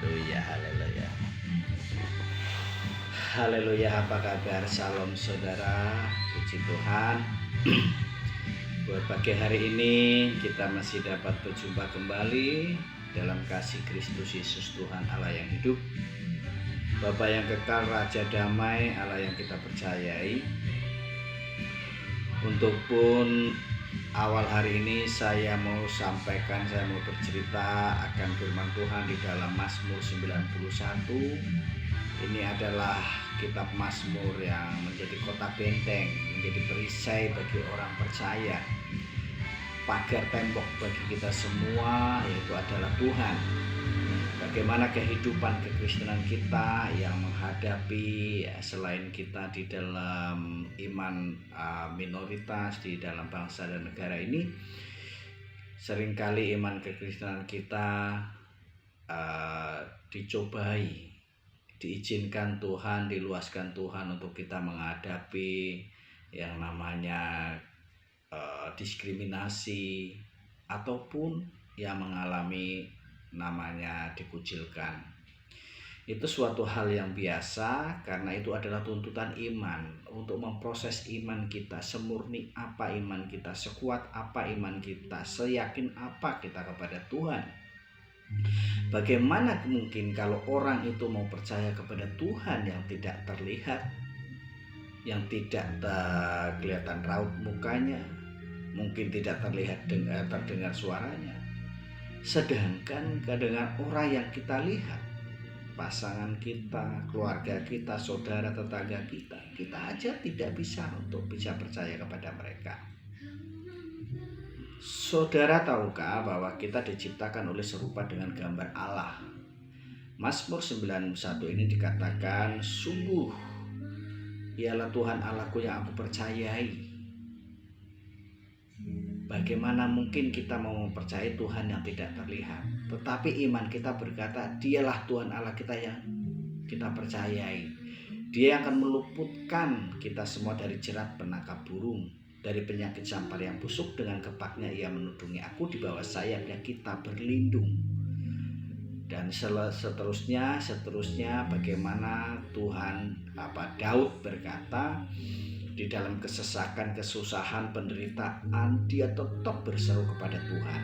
Haleluya, haleluya. Haleluya, apa kabar? Salam saudara, puji Tuhan. Buat pagi hari ini kita masih dapat berjumpa kembali dalam kasih Kristus Yesus Tuhan Allah yang hidup, Bapa yang kekal, Raja damai, Allah yang kita percayai. Untuk pun awal hari ini saya mau bercerita akan firman Tuhan di dalam Mazmur 91. Ini adalah kitab Mazmur yang menjadi kota benteng, menjadi perisai bagi orang percaya, pagar tembok bagi kita semua, yaitu adalah Tuhan. Bagaimana kehidupan kekristenan kita yang menghadapi selain kita di dalam iman minoritas di dalam bangsa dan negara ini, seringkali iman kekristenan kita dicobai, diizinkan Tuhan, diluaskan Tuhan untuk kita menghadapi yang namanya diskriminasi ataupun yang mengalami namanya dikucilkan. Itu suatu hal yang biasa karena itu adalah tuntutan iman untuk memproses iman kita, semurni apa iman kita, sekuat apa iman kita, seyakin apa kita kepada Tuhan. Bagaimana mungkin kalau orang itu mau percaya kepada Tuhan yang tidak terlihat, yang tidak kelihatan raut mukanya, mungkin tidak terlihat terdengar suaranya. Sedangkan dengan orang yang kita lihat, pasangan kita, keluarga kita, saudara, tetangga kita aja tidak bisa untuk bisa percaya kepada mereka. Saudara tahukah bahwa kita diciptakan oleh serupa dengan gambar Allah? Mazmur 91 ini dikatakan, sungguh ialah Tuhan Allahku yang aku percayai. Bagaimana mungkin kita mau mempercayai Tuhan yang tidak terlihat? Tetapi iman kita berkata, dialah Tuhan Allah kita yang kita percayai. Dia yang akan meluputkan kita semua dari jerat penangkap burung, dari penyakit sampar yang busuk. Dengan kepaknya ia menudungi aku, di bawah sayapnya kita berlindung. Dan seterusnya bagaimana Tuhan, Daud berkata, di dalam kesesakan, kesusahan, penderitaan, dia tetap berseru kepada Tuhan.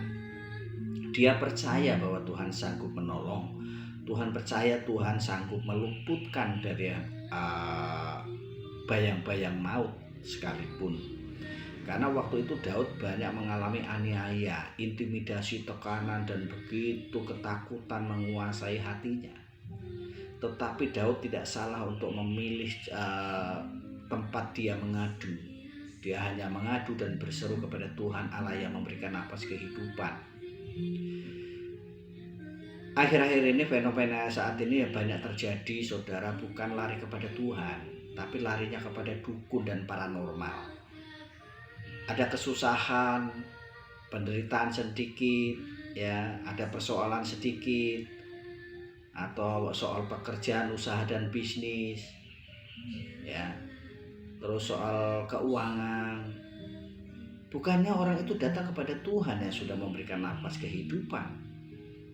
Dia percaya bahwa Tuhan sanggup menolong. Tuhan percaya Tuhan sanggup meluputkan dari bayang-bayang maut sekalipun. Karena waktu itu Daud banyak mengalami aniaya, intimidasi, tekanan, dan begitu ketakutan menguasai hatinya. Tetapi Daud tidak salah untuk memilih tempat dia mengadu. Dia hanya mengadu dan berseru kepada Tuhan Allah yang memberikan napas kehidupan. Akhir-akhir ini fenomena saat ini banyak terjadi, saudara, bukan lari kepada Tuhan, tapi larinya kepada dukun dan paranormal. Ada kesusahan, penderitaan sedikit, ya, ada persoalan sedikit, atau soal pekerjaan, usaha dan bisnis, ya, terus soal keuangan. Bukannya orang itu datang kepada Tuhan yang sudah memberikan napas kehidupan,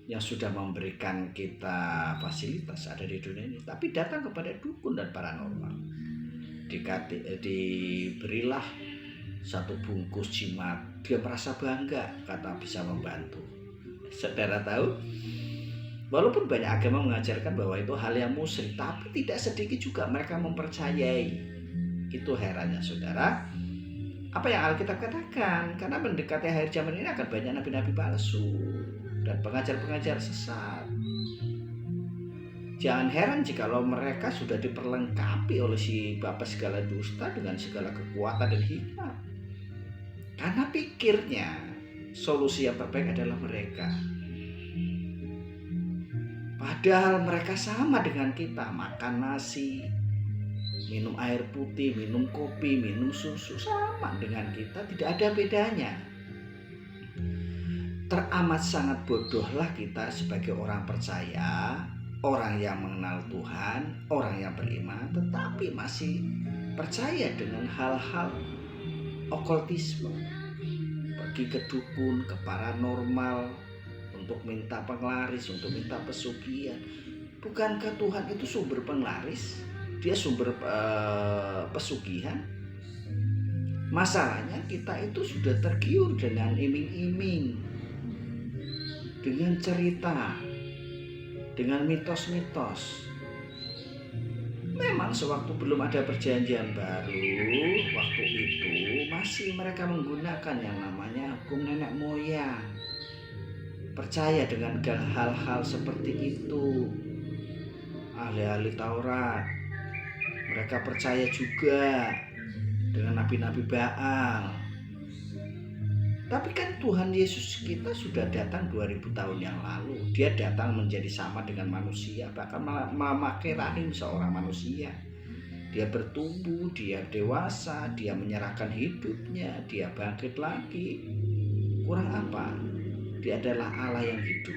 yang sudah memberikan kita fasilitas ada di dunia ini, tapi datang kepada dukun dan paranormal. Diberilah satu bungkus jimat, dia merasa bangga kata bisa membantu. Saudara tahu, walaupun banyak agama mengajarkan bahwa itu hal yang musyrik, tapi tidak sedikit juga mereka mempercayai. Itu herannya, saudara, apa yang Alkitab katakan, karena mendekati akhir zaman ini akan banyak nabi-nabi palsu dan pengajar-pengajar sesat. Jangan heran jikalau mereka sudah diperlengkapi oleh si Bapa segala dusta dengan segala kekuatan dan hikmat, karena pikirnya solusi yang terbaik adalah mereka. Padahal mereka sama dengan kita, makan nasi, minum air putih, minum kopi, minum susu, sama dengan kita, tidak ada bedanya. Teramat sangat bodohlah kita sebagai orang percaya, orang yang mengenal Tuhan, orang yang beriman, tetapi masih percaya dengan hal-hal okultisme, pergi ke dukun, ke paranormal, untuk minta penglaris, untuk minta pesugihan. Bukankah Tuhan itu sumber penglaris? Dia sumber pesugihan. Masalahnya kita itu sudah tergiur dengan iming-iming, dengan cerita, dengan mitos-mitos. Memang sewaktu belum ada perjanjian baru, waktu itu masih mereka menggunakan yang namanya hukum nenek moyang. Percaya dengan hal-hal seperti itu. Ahli-ahli Taurat, mereka percaya juga dengan nabi-nabi Baal. Tapi kan Tuhan Yesus kita sudah datang 2000 tahun yang lalu. Dia datang menjadi sama dengan manusia, bahkan memakai rahim seorang manusia. Dia bertumbuh, dia dewasa, dia menyerahkan hidupnya, dia bangkit lagi. Kurang apa? Dia adalah Allah yang hidup.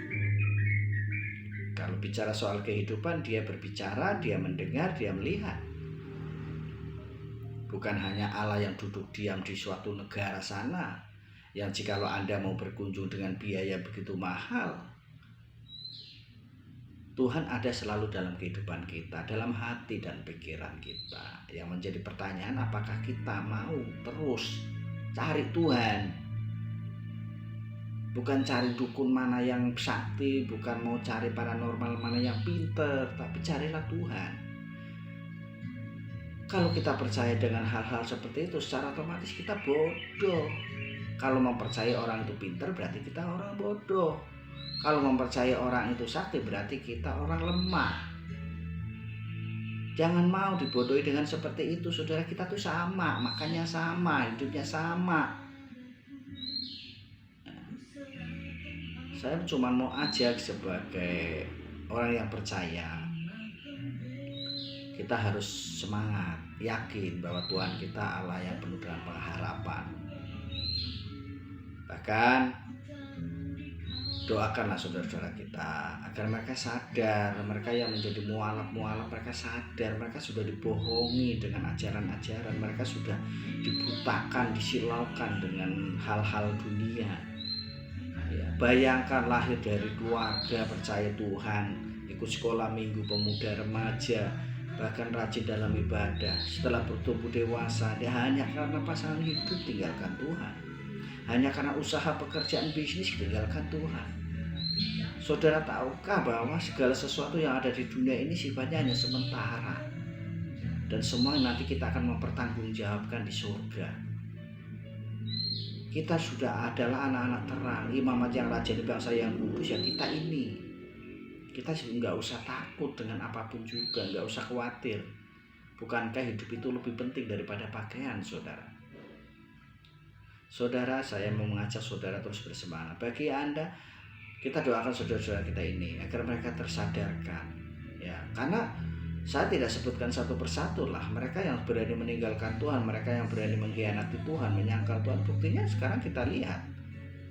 Kalau bicara soal kehidupan, dia berbicara, dia mendengar, dia melihat. Bukan hanya Allah yang duduk diam di suatu negara sana, yang jikalau Anda mau berkunjung dengan biaya begitu mahal. Tuhan ada selalu dalam kehidupan kita, dalam hati dan pikiran kita. Yang menjadi pertanyaan, apakah kita mau terus cari Tuhan? Bukan cari dukun mana yang sakti, bukan mau cari paranormal mana yang pinter, tapi carilah Tuhan. Kalau kita percaya dengan hal-hal seperti itu, secara otomatis kita bodoh. Kalau mempercayai orang itu pinter, berarti kita orang bodoh. Kalau mempercayai orang itu sakti, berarti kita orang lemah. Jangan mau dibodohi dengan seperti itu, saudara. Kita tuh sama, makannya sama, hidupnya sama. Saya cuma mau ajak sebagai orang yang percaya, kita harus semangat, yakin bahwa Tuhan kita Allah yang penuh dengan pengharapan. Bahkan doakanlah saudara-saudara kita agar mereka sadar, mereka yang menjadi mualaf-mualaf, mereka sadar mereka sudah dibohongi dengan ajaran-ajaran, mereka sudah dibutakan, disilaukan dengan hal-hal dunia. Ya, bayangkan lahir dari keluarga percaya Tuhan, ikut sekolah minggu, pemuda, remaja, bahkan rajin dalam ibadah. Setelah bertumbuh dewasa, dia hanya karena pasangan hidup tinggalkan Tuhan, hanya karena usaha pekerjaan bisnis tinggalkan Tuhan. Saudara tahukah bahwa segala sesuatu yang ada di dunia ini sifatnya hanya sementara, dan semua nanti kita akan mempertanggungjawabkan di surga. Kita sudah adalah anak-anak terang, imamat yang rajin di bangsa yang kudus, ya kita ini. Kita nggak usah takut dengan apapun juga, nggak usah khawatir. Bukankah hidup itu lebih penting daripada pakaian, saudara? Saudara, saya mau mengajak saudara terus bersemangat. Bagi Anda, kita doakan saudara-saudara kita ini agar mereka tersadarkan. Ya, karena saya tidak sebutkan satu persatu lah, mereka yang berani meninggalkan Tuhan, mereka yang berani mengkhianati Tuhan, menyangkal Tuhan. Buktinya sekarang kita lihat.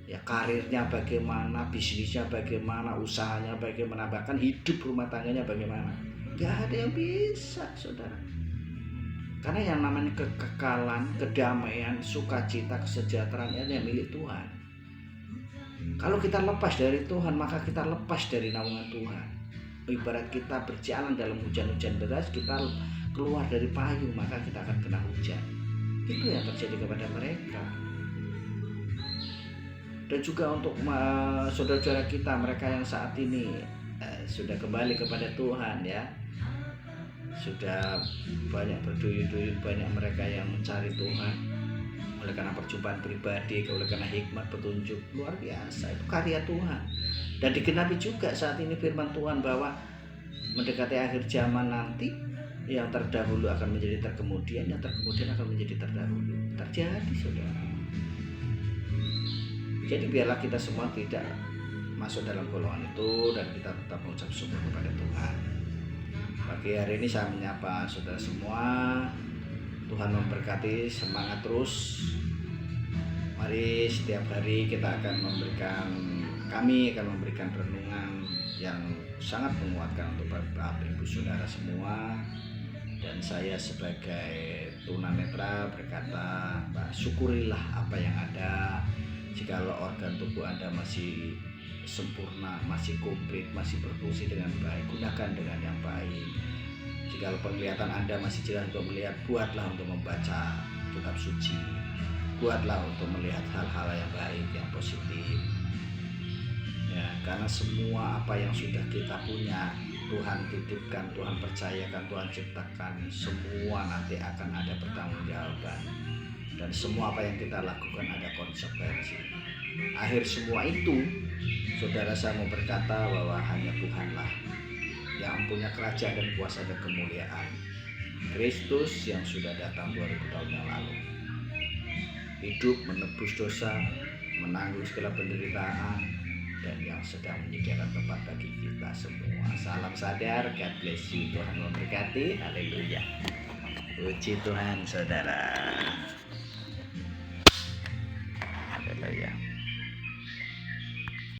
Ya, karirnya bagaimana, bisnisnya bagaimana, usahanya bagaimana, bahkan hidup rumah tangganya bagaimana. Gak ada yang bisa, saudara. Karena yang namanya kekekalan, kedamaian, sukacita, kesejahteraan ini yang milik Tuhan. Kalau kita lepas dari Tuhan, maka kita lepas dari naungan Tuhan. Ibarat kita berjalan dalam hujan-hujan deras, kita keluar dari payung, maka kita akan kena hujan. Itu yang terjadi kepada mereka. Dan juga untuk saudara-saudara kita, mereka yang saat ini sudah kembali kepada Tuhan, ya, sudah banyak berduyun-duyun, banyak mereka yang mencari Tuhan oleh karena perjumpaan pribadi, oleh karena hikmat petunjuk luar biasa. Itu karya Tuhan. Dan digenapi juga saat ini firman Tuhan bahwa mendekati akhir zaman nanti, yang terdahulu akan menjadi terkemudian, yang terkemudian akan menjadi terdahulu. Terjadi, saudara. Jadi biarlah kita semua tidak masuk dalam golongan itu, dan kita tetap mengucap syukur kepada Tuhan. Pagi hari ini saya menyapa saudara semua. Tuhan memberkati, semangat terus. Mari setiap hari kami akan memberikan renungan yang sangat menguatkan untuk Bapak Ibu Saudara semua. Dan saya sebagai tunanetra berkata, syukurilah apa yang ada. Jikalau organ tubuh Anda masih sempurna, masih komplit, masih berfungsi dengan baik, gunakan dengan yang baik. Jika penglihatan Anda masih jelas untuk melihat, buatlah untuk membaca kitab suci, buatlah untuk melihat hal-hal yang baik, yang positif. Ya, karena semua apa yang sudah kita punya, Tuhan titipkan, Tuhan percayakan, Tuhan ciptakan, semua nanti akan ada pertanggungjawaban. Dan semua apa yang kita lakukan ada konsekuensi. Akhir semua itu, saudara, saya mau berkata bahwa hanya Tuhanlah yang punya kerajaan dan kuasa dan kemuliaan. Kristus yang sudah datang 2000 tahun yang lalu, hidup menebus dosa, menanggung segala penderitaan, dan yang sedang menyediakan tempat bagi kita semua. Salam sadar, God bless you, Tuhan memberkati, haleluya. Puji Tuhan, saudara.